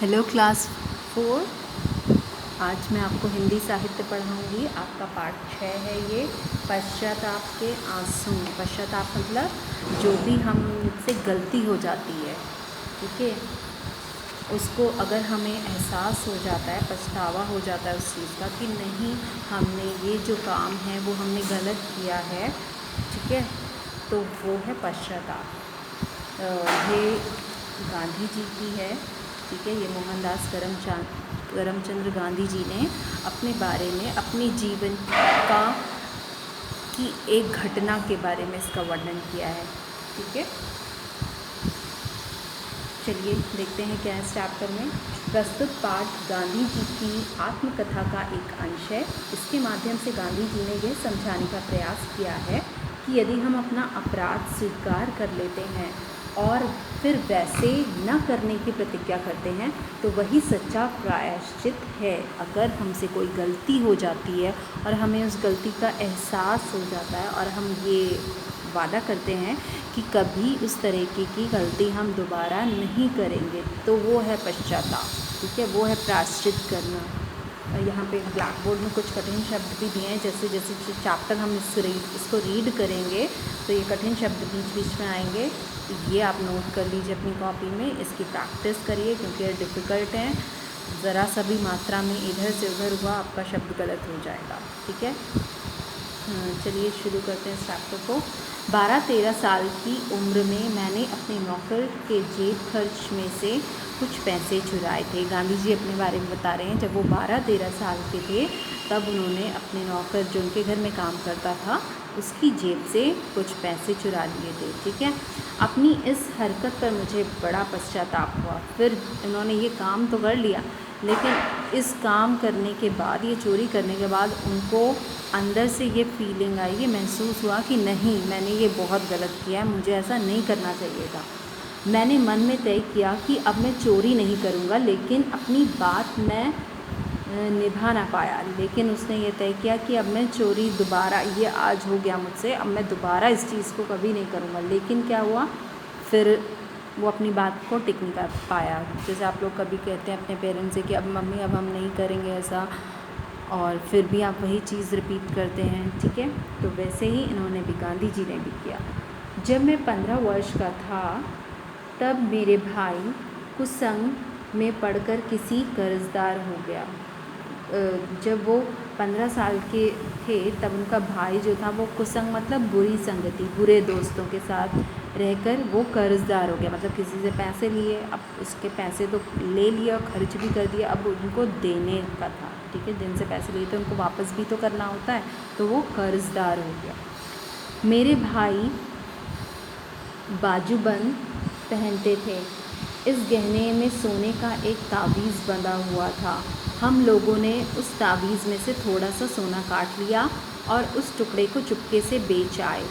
Hello class 4। आज मैं आपको हिंदी साहित्य पढ़ाऊंगी। आपका पाठ 6 है ये, पश्चाताप के आंसू। पश्चाताप मतलब जो भी हमसे गलती हो जाती है, ठीक है, उसको अगर हमें एहसास हो जाता है, पछतावा हो जाता है उस चीज़ का कि नहीं, हमने ये जो काम है वो हमने गलत किया है, ठीक है, तो वो है पश्चाताप। ये गांधी जी की है, ठीक है। ये मोहनदास करमचंद गांधी जी ने अपने बारे में, अपने जीवन का की एक घटना के बारे में इसका वर्णन किया है, ठीक है। चलिए देखते हैं क्या है इस चैप्टर में। प्रस्तुत पाठ गांधी जी की आत्मकथा का एक अंश है। इसके माध्यम से गांधी जी ने यह समझाने का प्रयास किया है कि यदि हम अपना अपराध स्वीकार कर लेते हैं और फिर वैसे न करने की प्रतिज्ञा करते हैं तो वही सच्चा प्रायश्चित है। अगर हमसे कोई गलती हो जाती है और हमें उस गलती का एहसास हो जाता है और हम ये वादा करते हैं कि कभी उस तरीके की गलती हम दोबारा नहीं करेंगे, तो वो है पश्चाताप, ठीक है, वो है प्रायश्चित करना। और यहाँ पे ब्लैक बोर्ड में कुछ कठिन शब्द भी दिए हैं। जैसे जैसे चैप्टर हम इसको रीड करेंगे तो ये कठिन शब्द बीच बीच में आएंगे। ये आप नोट कर लीजिए अपनी कॉपी में, इसकी प्रैक्टिस करिए क्योंकि ये डिफ़िकल्ट हैं। ज़रा सा भी मात्रा में इधर से उधर हुआ आपका शब्द गलत हो जाएगा, ठीक है। चलिए शुरू करते हैं इस चैप्टर को। 12-13 साल की उम्र में मैंने अपने नौकर के जेब खर्च में से कुछ पैसे चुराए थे। गांधी जी अपने बारे में बता रहे हैं, जब वो 12-13 साल के थे तब उन्होंने अपने नौकर जो उनके घर में काम करता था उसकी जेब से कुछ पैसे चुरा लिए थे, ठीक है। अपनी इस हरकत पर मुझे बड़ा पश्चाताप हुआ। फिर उन्होंने ये काम तो कर लिया, लेकिन इस काम करने के बाद, ये चोरी करने के बाद उनको अंदर से ये फीलिंग आई, ये महसूस हुआ कि नहीं, मैंने ये बहुत गलत किया है, मुझे ऐसा नहीं करना चाहिए था। मैंने मन में तय किया कि अब मैं चोरी नहीं करूँगा, लेकिन अपनी बात मैं निभा ना पाया। लेकिन उसने ये तय किया कि अब मैं चोरी दोबारा, ये आज हो गया मुझसे, अब मैं दोबारा इस चीज़ को कभी नहीं करूँगा। लेकिन क्या हुआ, फिर वो अपनी बात को टिक नहीं कर पाया। जैसे आप लोग कभी कहते हैं अपने पेरेंट्स से कि अब मम्मी अब हम नहीं करेंगे ऐसा, और फिर भी आप वही चीज़ रिपीट करते हैं, ठीक है। तो वैसे ही इन्होंने भी, गांधी जी ने भी किया। जब मैं 15 वर्ष का था तब मेरे भाई कुसंग में पढ़कर किसी कर्जदार हो गया। जब वो 15 साल के थे तब उनका भाई जो था वो कुसंग मतलब बुरी संगति, बुरे दोस्तों के साथ रहकर वो कर्जदार हो गया। मतलब किसी से पैसे लिए, अब उसके पैसे तो ले लिए और खर्च भी कर दिया, अब उनको देने का था, ठीक है। जिनसे पैसे लिए थे उनको वापस भी तो करना होता है, तो वो कर्जदार हो गया। मेरे भाई बाजूबंद पहनते थे। इस गहने में सोने का एक तावीज़ बंधा हुआ था। हम लोगों ने उस तावीज़ में से थोड़ा सा सोना काट लिया और उस टुकड़े को चुपके से बेच आए।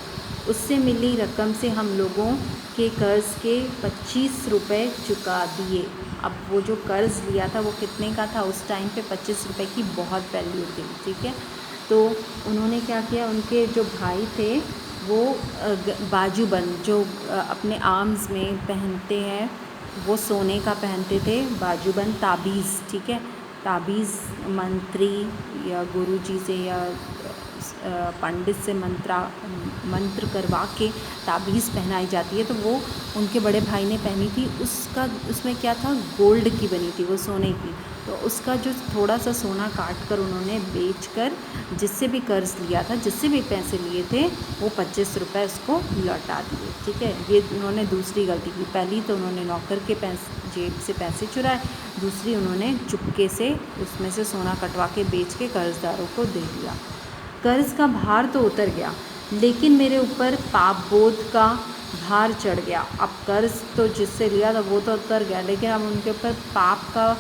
उससे मिली रकम से हम लोगों के कर्ज़ के 25 रुपये चुका दिए। अब वो जो कर्ज़ लिया था वो कितने का था, उस टाइम पे 25 रुपये की बहुत वैल्यू थी, ठीक है। तो उन्होंने क्या किया, उनके जो भाई थे वो बाजूबंद, जो अपने आर्म्स में पहनते हैं, वो सोने का पहनते थे, बाजूबंद ताबीज़, ठीक है। ताबीज़ मंत्री या गुरुजी से या पंडित से मंत्र करवा के ताबीज़ पहनाई जाती है, तो वो उनके बड़े भाई ने पहनी थी। उसमें क्या था, गोल्ड की बनी थी, वो सोने की। तो उसका जो थोड़ा सा सोना काट कर उन्होंने बेच कर, जिससे भी कर्ज़ लिया था, जिससे भी पैसे लिए थे, वो 25 रुपये उसको लौटा दिए, ठीक है। ये उन्होंने दूसरी गलती की। पहली तो उन्होंने नौकर के जेब से पैसे चुराए, दूसरी उन्होंने चुपके से उसमें से सोना कटवा के बेच के कर्ज़दारों को दे दिया। कर्ज़ का भार तो उतर गया, लेकिन मेरे ऊपर पाप बोध का भार चढ़ गया। अब कर्ज़ तो जिससे लिया था वो तो उतर गया, लेकिन अब उनके ऊपर पाप का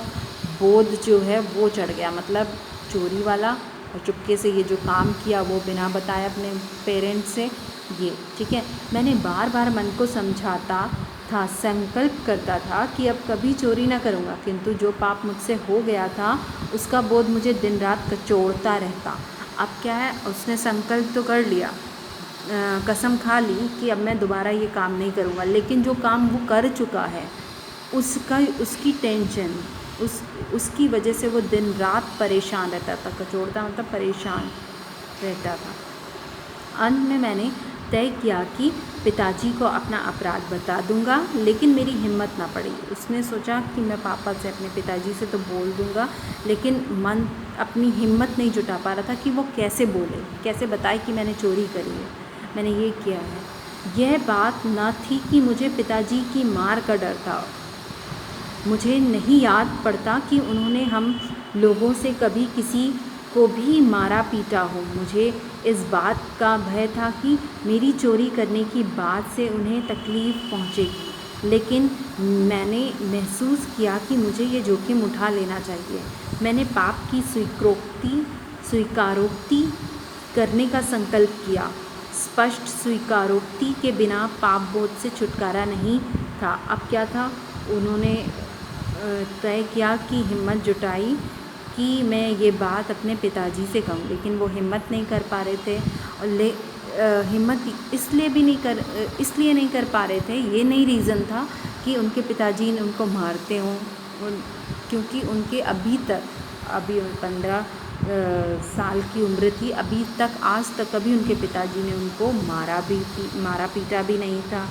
बोध जो है वो चढ़ गया। मतलब चोरी वाला और चुपके से ये जो काम किया वो बिना बताए अपने पेरेंट्स से, ये, ठीक है। मैंने बार बार मन को समझाता था, संकल्प करता था कि अब कभी चोरी ना करूँगा, किंतु जो पाप मुझसे हो गया था उसका बोध मुझे दिन रात कचोड़ता रहता। अब क्या है, उसने संकल्प तो कर लिया, कसम खा ली कि अब मैं दोबारा ये काम नहीं करूँगा, लेकिन जो काम वो कर चुका है उसकी टेंशन, उसकी वजह से वो दिन रात परेशान रहता था। कचोड़ता मतलब परेशान रहता था। अंत में मैंने तय किया कि पिताजी को अपना अपराध बता दूंगा, लेकिन मेरी हिम्मत ना पड़ी। उसने सोचा कि मैं पापा से, अपने पिताजी से तो बोल दूंगा, लेकिन मन अपनी हिम्मत नहीं जुटा पा रहा था कि वो कैसे बोले, कैसे बताए कि मैंने चोरी करी है, मैंने ये किया है। यह बात न थी कि मुझे पिताजी की मार का डर था। मुझे नहीं याद पड़ता कि उन्होंने हम लोगों से कभी किसी को भी मारा पीटा हो। मुझे इस बात का भय था कि मेरी चोरी करने की बात से उन्हें तकलीफ़ पहुंचेगी, लेकिन मैंने महसूस किया कि मुझे ये जोखिम उठा लेना चाहिए। मैंने पाप की स्वीकारोक्ति करने का संकल्प किया। स्पष्ट स्वीकारोक्ति के बिना पाप बोध से छुटकारा नहीं था। अब क्या था, उन्होंने तय किया कि हिम्मत जुटाई कि मैं ये बात अपने पिताजी से कहूँ, लेकिन वो हिम्मत नहीं कर पा रहे थे। और हिम्मत इसलिए नहीं कर पा रहे थे, ये नहीं रीज़न था कि उनके पिताजी ने उनको मारते हों, क्योंकि उनके अभी 15 साल की उम्र थी। अभी तक, आज तक कभी उनके पिताजी ने उनको मारा पीटा भी नहीं था।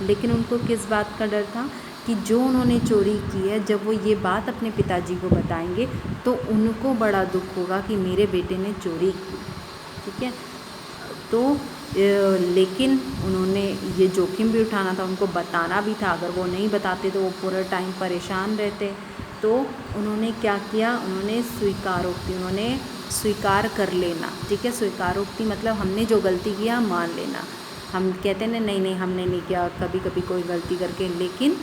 लेकिन उनको किस बात का डर था कि जो उन्होंने चोरी की है, जब वो ये बात अपने पिताजी को बताएंगे तो उनको बड़ा दुख होगा कि मेरे बेटे ने चोरी की। ठीक है, तो लेकिन उन्होंने ये जोखिम भी उठाना था, उनको बताना भी था। अगर वो नहीं बताते तो वो पूरा टाइम परेशान रहते। तो उन्होंने क्या किया, उन्होंने स्वीकार कर लेना। ठीक है, स्वीकारोक्ति मतलब हमने जो गलती किया मान लेना। हम कहते हैं नहीं हमने नहीं किया, कभी कभी कोई गलती करके, लेकिन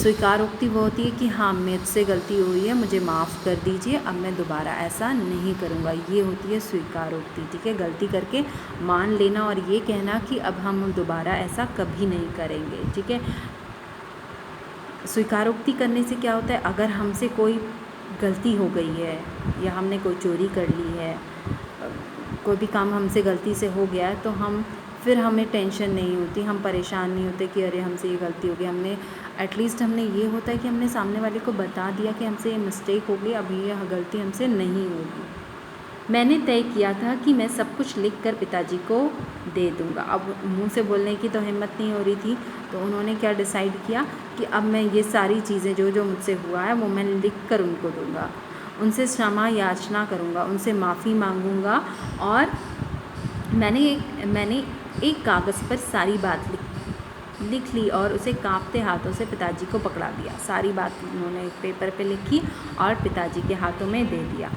स्वीकारोक्ति वो होती है कि हाँ मुझसे गलती हुई है, मुझे माफ़ कर दीजिए, अब मैं दोबारा ऐसा नहीं करूँगा। ये होती है स्वीकारोक्ति। ठीक है, गलती करके मान लेना और ये कहना कि अब हम दोबारा ऐसा कभी नहीं करेंगे। ठीक है, स्वीकारोक्ति करने से क्या होता है, अगर हमसे कोई गलती हो गई है या हमने कोई चोरी कर ली है, कोई भी काम हमसे गलती से हो गया है, तो फिर हमें टेंशन नहीं होती, हम परेशान नहीं होते कि अरे हमसे ये गलती हो गई। एटलीस्ट हमने ये होता है कि हमने सामने वाले को बता दिया कि हमसे ये मिस्टेक हो गई, अब ये गलती हमसे नहीं होगी। मैंने तय किया था कि मैं सब कुछ लिखकर पिताजी को दे दूंगा। अब मुंह से बोलने की तो हिम्मत नहीं हो रही थी, तो उन्होंने क्या डिसाइड किया कि अब मैं ये सारी चीज़ें जो मुझसे हुआ है वो मैं लिखकर उनको दूंगा, उनसे क्षमा याचना करूंगा, उनसे माफ़ी मांगूंगा। और मैंने एक कागज़ पर सारी बात लिख ली और उसे कांपते हाथों से पिताजी को पकड़ा दिया। सारी बात उन्होंने एक पेपर पे लिखी और पिताजी के हाथों में दे दिया।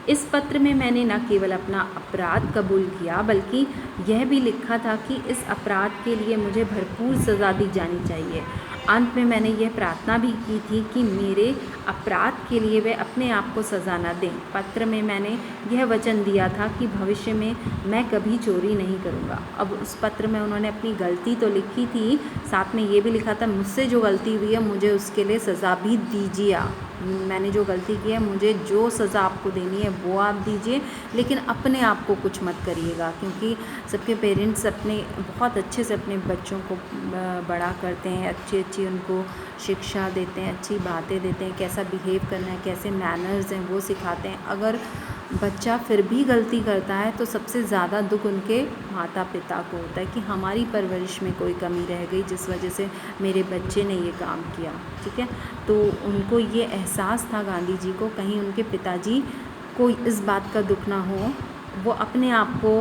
इस पत्र में मैंने न केवल अपना अपराध कबूल किया, बल्कि यह भी लिखा था कि इस अपराध के लिए मुझे भरपूर सज़ा दी जानी चाहिए। अंत में मैंने यह प्रार्थना भी की थी कि मेरे अपराध के लिए वे अपने आप को सज़ा न दें। पत्र में मैंने यह वचन दिया था कि भविष्य में मैं कभी चोरी नहीं करूँगा। अब उस पत्र में उन्होंने अपनी गलती तो लिखी थी, साथ में ये भी लिखा था मुझसे जो गलती हुई है मुझे उसके लिए सज़ा भी दीजिए। मैंने जो गलती की है, मुझे जो सज़ा आपको देनी है वो आप दीजिए, लेकिन अपने आप को कुछ मत करिएगा, क्योंकि सबके पेरेंट्स बहुत अच्छे से अपने बच्चों को बड़ा करते हैं, अच्छी उनको शिक्षा देते हैं, अच्छी बातें देते हैं, कैसा बिहेव करना है, कैसे मैनर्स हैं वो सिखाते हैं। अगर बच्चा फिर भी गलती करता है तो सबसे ज़्यादा दुख उनके माता पिता को होता है कि हमारी परवरिश में कोई कमी रह गई जिस वजह से मेरे बच्चे ने ये काम किया। ठीक है, तो उनको ये एहसास था गांधी जी को, कहीं उनके पिताजी को इस बात का दुख ना हो, वो अपने आप को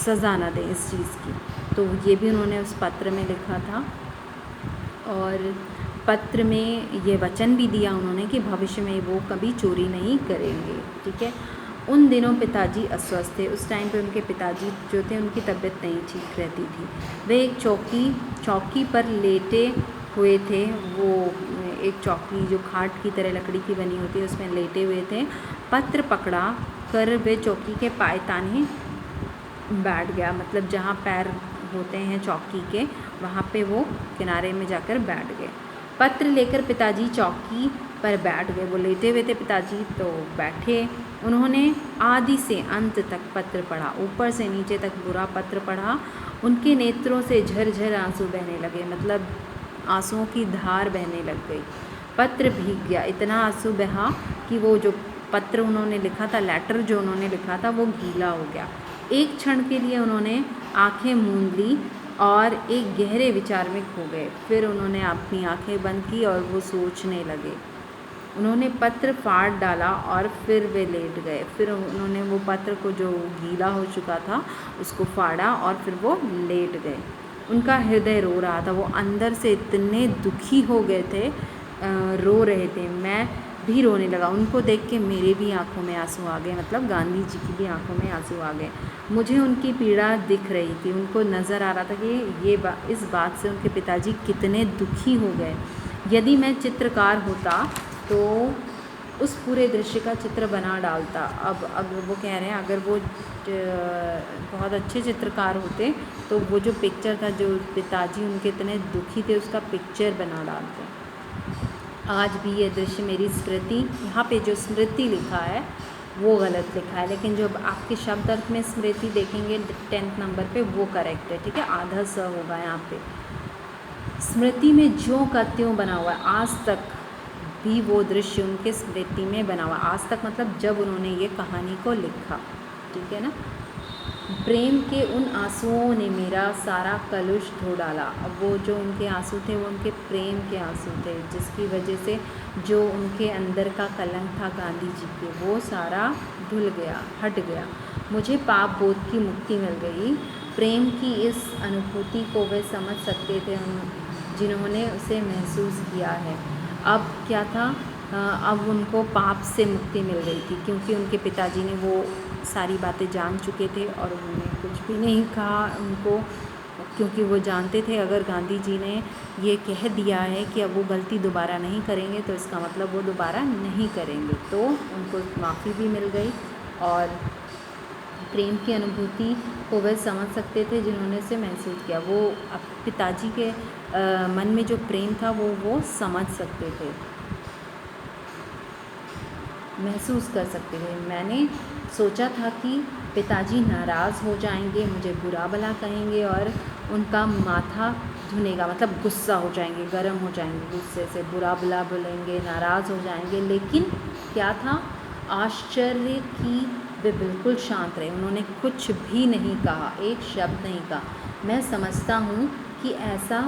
सज़ा ना दें इस चीज़ की। तो ये भी उन्होंने उस पत्र में लिखा था और पत्र में ये वचन भी दिया उन्होंने कि भविष्य में वो कभी चोरी नहीं करेंगे। ठीक है, उन दिनों पिताजी अस्वस्थ थे। उस टाइम पे उनके पिताजी जो थे उनकी तबीयत नहीं ठीक रहती थी। वे एक चौकी पर लेटे हुए थे। वो एक चौकी जो खाट की तरह लकड़ी की बनी होती है उसमें लेटे हुए थे। पत्र पकड़ा कर वे चौकी के पायताने बैठ गया, मतलब जहाँ पैर होते हैं चौकी के वहाँ पे वो किनारे में जाकर बैठ गए। पत्र लेकर पिताजी चौकी पर बैठ गए। वो लेटे हुए थे पिताजी, तो बैठे। उन्होंने आदि से अंत तक पत्र पढ़ा, ऊपर से नीचे तक पूरा पत्र पढ़ा। उनके नेत्रों से झरझर आंसू बहने लगे, मतलब आंसुओं की धार बहने लग गई। पत्र भीग गया, इतना आंसू बहा कि वो जो पत्र उन्होंने लिखा था, लेटर जो उन्होंने लिखा था, वो गीला हो गया। एक क्षण के लिए उन्होंने आंखें मूंद ली और एक गहरे विचार में खो गए। फिर उन्होंने अपनी आंखें बंद की और वो सोचने लगे। उन्होंने पत्र फाड़ डाला और फिर वे लेट गए। फिर उन्होंने वो पत्र को जो गीला हो चुका था उसको फाड़ा और फिर वो लेट गए। उनका हृदय रो रहा था, वो अंदर से इतने दुखी हो गए थे, रो रहे थे। मैं भी रोने लगा। उनको देख के मेरे भी आंखों में आंसू आ गए, मतलब गांधी जी की भी आंखों में आंसू आ गए। मुझे उनकी पीड़ा दिख रही थी, उनको नज़र आ रहा था कि इस बात से उनके पिताजी कितने दुखी हो गए। यदि मैं चित्रकार होता तो उस पूरे दृश्य का चित्र बना डालता। अब अगर वो कह रहे हैं अगर वो बहुत अच्छे चित्रकार होते तो वो जो पिक्चर था, जो पिताजी उनके इतने दुखी थे, उसका पिक्चर बना डालते। आज भी ये दृश्य मेरी स्मृति, यहाँ पे जो स्मृति लिखा है वो गलत लिखा है, लेकिन जो आपके शब्द अर्थ में स्मृति देखेंगे 10th नंबर पे वो करेक्ट है, ठीक है। आधा स होगा यहाँ पे। स्मृति में ज्यों का त्यों बना हुआ है, आज तक भी वो दृश्य उनके स्मृति में बना हुआ। आज तक मतलब जब उन्होंने ये कहानी को लिखा, ठीक है ना। प्रेम के उन आंसुओं ने मेरा सारा कलुष धो डाला। अब वो जो उनके आंसू थे वो उनके प्रेम के आंसू थे, जिसकी वजह से जो उनके अंदर का कलंक था गांधी जी के, वो सारा धुल गया, हट गया। मुझे पाप बोध की मुक्ति मिल गई। प्रेम की इस अनुभूति को वे समझ सकते थे जिन्होंने उसे महसूस किया है। अब क्या था, अब उनको पाप से मुक्ति मिल गई थी, क्योंकि उनके पिताजी ने वो सारी बातें जान चुके थे और उन्होंने कुछ भी नहीं कहा उनको, क्योंकि वो जानते थे अगर गांधी जी ने ये कह दिया है कि अब वो गलती दोबारा नहीं करेंगे तो इसका मतलब वो दोबारा नहीं करेंगे। तो उनको माफ़ी भी मिल गई और प्रेम की अनुभूति को वह समझ सकते थे जिन्होंने इसे महसूस किया। वो पिताजी के मन में जो प्रेम था वो समझ सकते थे, महसूस कर सकते थे। मैंने सोचा था कि पिताजी नाराज़ हो जाएंगे, मुझे बुरा भला कहेंगे और उनका माथा धुनेगा, मतलब गुस्सा हो जाएंगे, गर्म हो जाएंगे, गुस्से से बुरा भला बोलेंगे, नाराज़ हो जाएंगे। लेकिन क्या था, आश्चर्य की वे बिल्कुल शांत रहे। उन्होंने कुछ भी नहीं कहा, एक शब्द नहीं कहा। मैं समझता हूँ कि ऐसा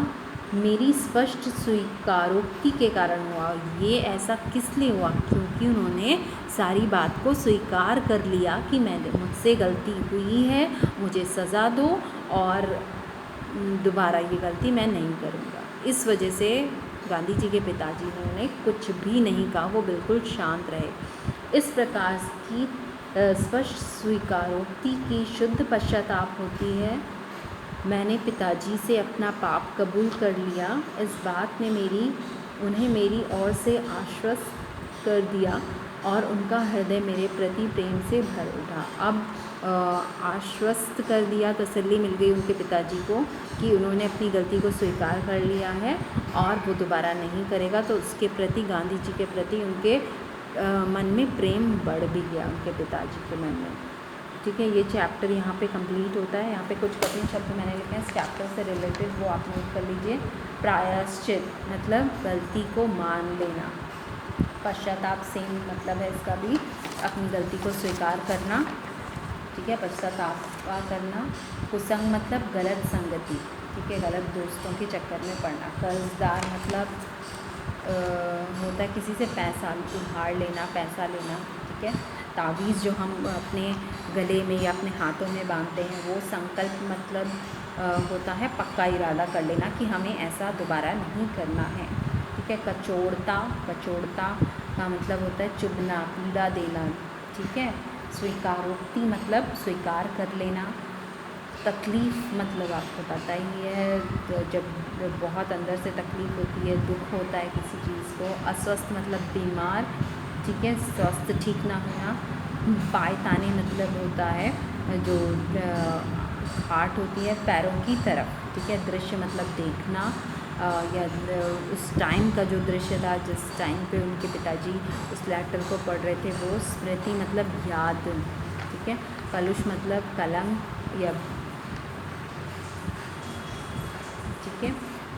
मेरी स्पष्ट स्वीकारोक्ति के कारण हुआ। ये ऐसा किस लिए हुआ, क्योंकि उन्होंने सारी बात को स्वीकार कर लिया कि मुझसे गलती हुई है, मुझे सज़ा दो और दोबारा ये गलती मैं नहीं करूँगा। इस वजह से गांधी जी के पिताजी ने कुछ भी नहीं कहा, वो बिल्कुल शांत रहे। इस प्रकार की स्पष्ट स्वीकारोक्ति की शुद्ध पश्चाताप होती है। मैंने पिताजी से अपना पाप कबूल कर लिया। इस बात ने उन्हें मेरी ओर से आश्वस्त कर दिया और उनका हृदय मेरे प्रति प्रेम से भर उठा। अब आश्वस्त कर दिया, तसल्ली मिल गई उनके पिताजी को कि उन्होंने अपनी गलती को स्वीकार कर लिया है और वो दोबारा नहीं करेगा। तो उसके प्रति, गांधी जी के प्रति उनके मन में प्रेम बढ़ भी गया, उनके पिताजी के मन में, ठीक है। ये चैप्टर यहाँ पे कंप्लीट होता है। यहाँ पे कुछ कठिन शब्द मैंने लिखे हैं इस चैप्टर से रिलेटेड, वो आप नोट कर लीजिए। प्रायश्चित मतलब गलती को मान लेना। पश्चाताप सेम मतलब है इसका भी, अपनी गलती को स्वीकार करना, ठीक है, पश्चाताप करना। कुसंग मतलब गलत संगति, ठीक है, गलत दोस्तों के चक्कर में पड़ना। कर्जदार मतलब होता है किसी से पैसा उधार लेना, पैसा लेना, ठीक है। तावीज़ जो हम अपने गले में या अपने हाथों में बांधते हैं, वो संकल्प मतलब होता है पक्का इरादा कर लेना कि हमें ऐसा दोबारा नहीं करना है, ठीक है। कचोड़ता का मतलब होता है चुभना, पीड़ा देना, ठीक है। स्वीकारोक्ति मतलब स्वीकार कर लेना। तकलीफ़ मतलब आपको पता ही है, जब बहुत अंदर से तकलीफ़ होती है, दुख होता है किसी चीज़ को। अस्वस्थ मतलब बीमार, ठीक है, स्वास्थ्य ठीक ना होना। पायताने मतलब होता है जो खाट होती है पैरों की तरफ, ठीक है। दृश्य मतलब देखना, या उस टाइम का जो दृश्य था जिस टाइम पे उनके पिताजी उस लेटर को पढ़ रहे थे, वो स्मृति मतलब याद, ठीक है। कलुष मतलब कलंक या, ठीक है।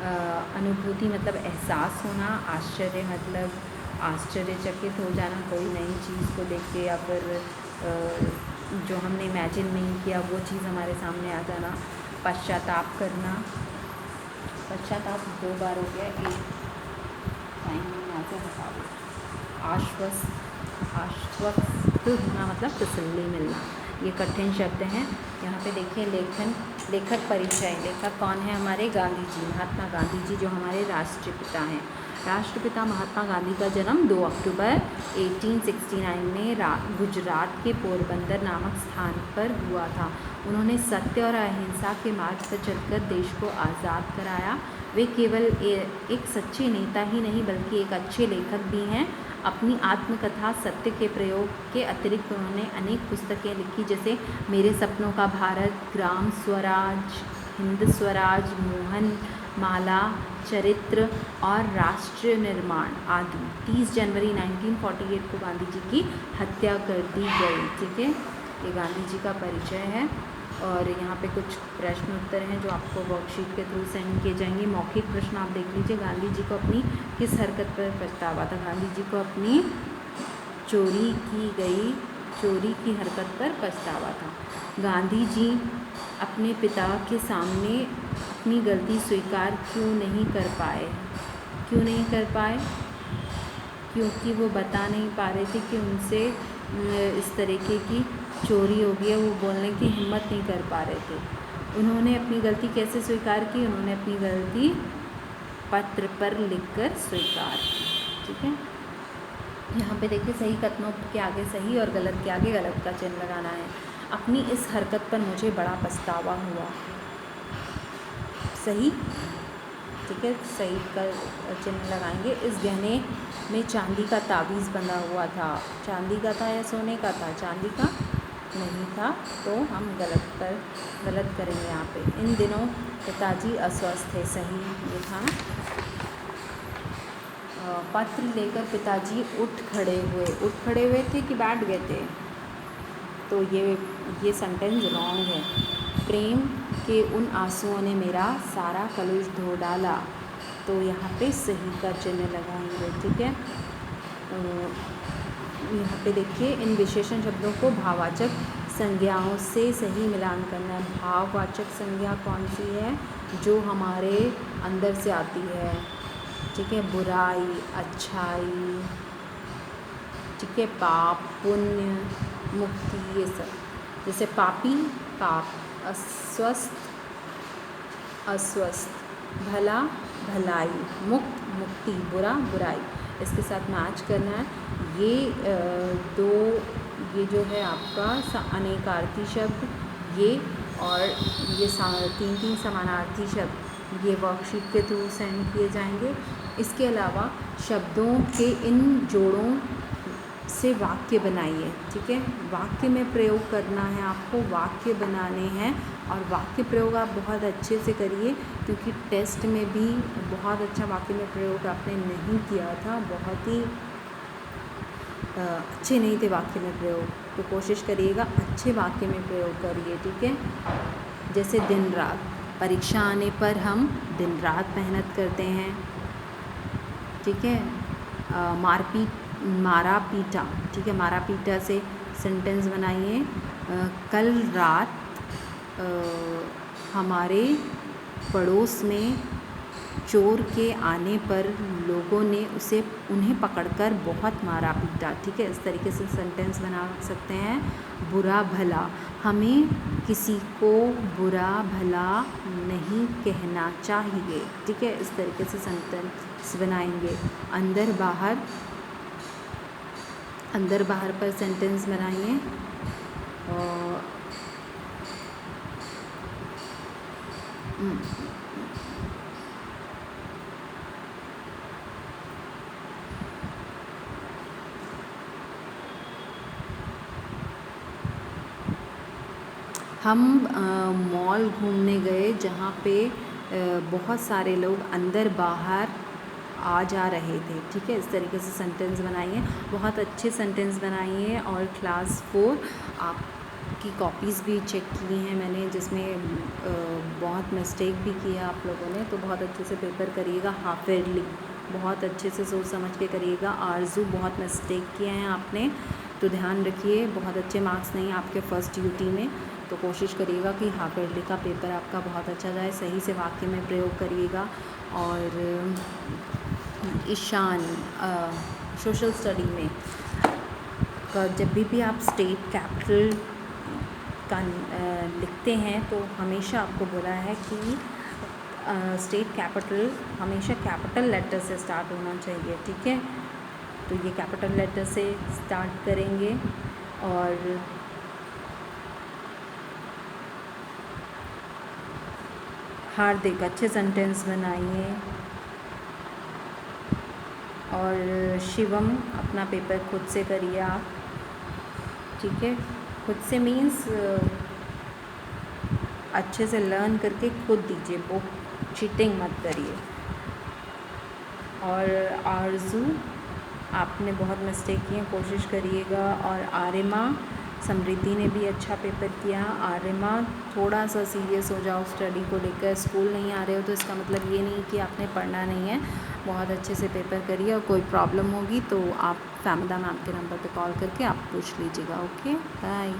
अनुभूति मतलब एहसास होना, आश्चर्य मतलब आश्चर्यचकित हो जाना कोई नई चीज़ को देख के, या फिर जो हमने इमेजिन नहीं किया वो चीज़ हमारे सामने आ जाना। पश्चाताप करना, पश्चाताप 2 बार हो गया, एक टाइम में यहाँ से हटाओ। आश्वस्त होना मतलब तसल्ली मिलना। ये कठिन शब्द हैं। यहाँ पे देखिए लेखक परिचय। लेखक कौन है हमारे? गांधी जी, महात्मा गांधी जी, जो हमारे राष्ट्रपिता हैं। राष्ट्रपिता महात्मा गांधी का जन्म 2 अक्टूबर 1869 में गुजरात के पोरबंदर नामक स्थान पर हुआ था। उन्होंने सत्य और अहिंसा के मार्ग पर चलकर देश को आज़ाद कराया। वे केवल एक सच्चे नेता ही नहीं बल्कि एक अच्छे लेखक भी हैं। अपनी आत्मकथा सत्य के प्रयोग के अतिरिक्त उन्होंने अनेक पुस्तकें लिखी, जैसे मेरे सपनों का भारत, ग्राम स्वराज, हिंद स्वराज, मोहन माला, चरित्र और राष्ट्र निर्माण आदि। 30 जनवरी 1948 को गांधी जी की हत्या कर दी गई। ठीक है, ये गांधी जी का परिचय है। और यहाँ पे कुछ प्रश्न उत्तर हैं जो आपको वर्कशीट के थ्रू सेंड किए जाएंगे। मौखिक प्रश्न आप देख लीजिए। गांधी जी को अपनी किस हरकत पर पछतावा था? गांधी जी को अपनी चोरी की हरकत पर पछतावा था। गांधी जी अपने पिता के सामने अपनी गलती स्वीकार क्यों नहीं कर पाए? क्योंकि वो बता नहीं पा रहे थे कि उनसे इस तरीके की चोरी हो गई है, वो बोलने की हिम्मत नहीं कर पा रहे थे। उन्होंने अपनी गलती कैसे स्वीकार की? उन्होंने अपनी गलती पत्र पर लिखकर स्वीकार की। ठीक है, यहाँ पे देखिए सही कथनों के आगे सही और गलत के आगे गलत का चिन्ह लगाना है। अपनी इस हरकत पर मुझे बड़ा पछतावा हुआ। सही, ठीक है, सही का चिन्ह लगाएंगे। इस गहने में चांदी का ताबीज़ बंधा हुआ था। चांदी का था या सोने का था? चांदी का नहीं था, तो हम गलत करेंगे यहाँ पे। इन दिनों पिताजी अस्वस्थ थे। सही, ये था। पत्र लेकर पिताजी उठ खड़े हुए थे कि बैठ गए थे? तो ये सेंटेंस रॉन्ग है। प्रेम के उन आंसुओं ने मेरा सारा कलेश धो डाला, तो यहाँ पे सही का चिन्ह लगाएंगे। ठीक है, यहाँ पे देखिए इन विशेषण शब्दों को भाववाचक संज्ञाओं से सही मिलान करना है। भाववाचक संज्ञा कौन सी है? जो हमारे अंदर से आती है। ठीक है, बुराई, अच्छाई, ठीक है, पाप, पुण्य, मुक्ति, ये सब। जैसे पापी पाप, अस्वस्थ, भला भलाई, मुक्त मुक्ति, बुरा बुराई। इसके साथ मैच करना है। ये जो है आपका अनेकार्थी शब्द, ये और ये 3 समानार्थी शब्द, ये वर्कशीट के थ्रू सेंड किए जाएंगे। इसके अलावा शब्दों के इन जोड़ों से वाक्य बनाइए। ठीक है, वाक्य में प्रयोग करना है आपको, वाक्य बनाने हैं। और वाक्य प्रयोग आप बहुत अच्छे से करिए, क्योंकि टेस्ट में भी बहुत अच्छा वाक्य में प्रयोग आपने नहीं किया था, बहुत ही अच्छे नहीं थे वाक्य में प्रयोग। तो कोशिश करिएगा अच्छे वाक्य में प्रयोग करिए। ठीक है, जैसे दिन रात, परीक्षा आने पर हम दिन रात मेहनत करते हैं। ठीक है, मारा पीटा, ठीक है, मारा पीटा से सेंटेंस बनाइए। कल रात हमारे पड़ोस में चोर के आने पर लोगों ने उन्हें पकड़कर बहुत मारा पीटा। ठीक है, इस तरीके से सेंटेंस बना सकते हैं। बुरा भला, हमें किसी को बुरा भला नहीं कहना चाहिए। ठीक है, इस तरीके से सेंटेंस बनाएंगे। अंदर बाहर पर सेंटेंस बनाइए। और हम मॉल घूमने गए जहाँ पे बहुत सारे लोग अंदर बाहर आ जा रहे थे। ठीक है, इस तरीके से सेंटेंस बनाइए। बहुत अच्छे सेंटेंस बनाइए। और क्लास 4 आप की कॉपीज़ भी चेक की हैं मैंने, जिसमें बहुत मिस्टेक भी किया आप लोगों ने, तो बहुत अच्छे से पेपर करिएगा। हाफ ईयरली बहुत अच्छे से सोच समझ के करिएगा। आरजू बहुत मिस्टेक किए हैं आपने, तो ध्यान रखिए, बहुत अच्छे मार्क्स नहीं आपके फ़र्स्ट यूटी में, तो कोशिश करिएगा कि हाफ ईयरली का पेपर आपका बहुत अच्छा जाए। सही से वाक्य में प्रयोग करिएगा। और ईशान सोशल स्टडी में जब भी आप स्टेट कैपिटल का लिखते हैं तो हमेशा आपको बोला है कि स्टेट कैपिटल हमेशा कैपिटल लेटर से स्टार्ट होना चाहिए, ठीक है। तो ये कैपिटल लेटर से स्टार्ट करेंगे। और हार्दिक अच्छे सेंटेंस बनाइए। और शिवम अपना पेपर खुद से करिए आप, ठीक है। खुद से मीन्स अच्छे से लर्न करके खुद दीजिए, बुक चीटिंग मत करिए। और आरजू आपने बहुत मिस्टेक किए, कोशिश करिएगा। और आर्यमा, समृद्धि ने भी अच्छा पेपर किया। आर्यमा थोड़ा सा सीरियस हो जाओ स्टडी को लेकर। स्कूल नहीं आ रहे हो तो इसका मतलब ये नहीं कि आपने पढ़ना नहीं है। बहुत अच्छे से पेपर करिए, और कोई प्रॉब्लम होगी तो आप फैमिदा मैम के नंबर पे कॉल करके आप पूछ लीजिएगा। Okay, bye.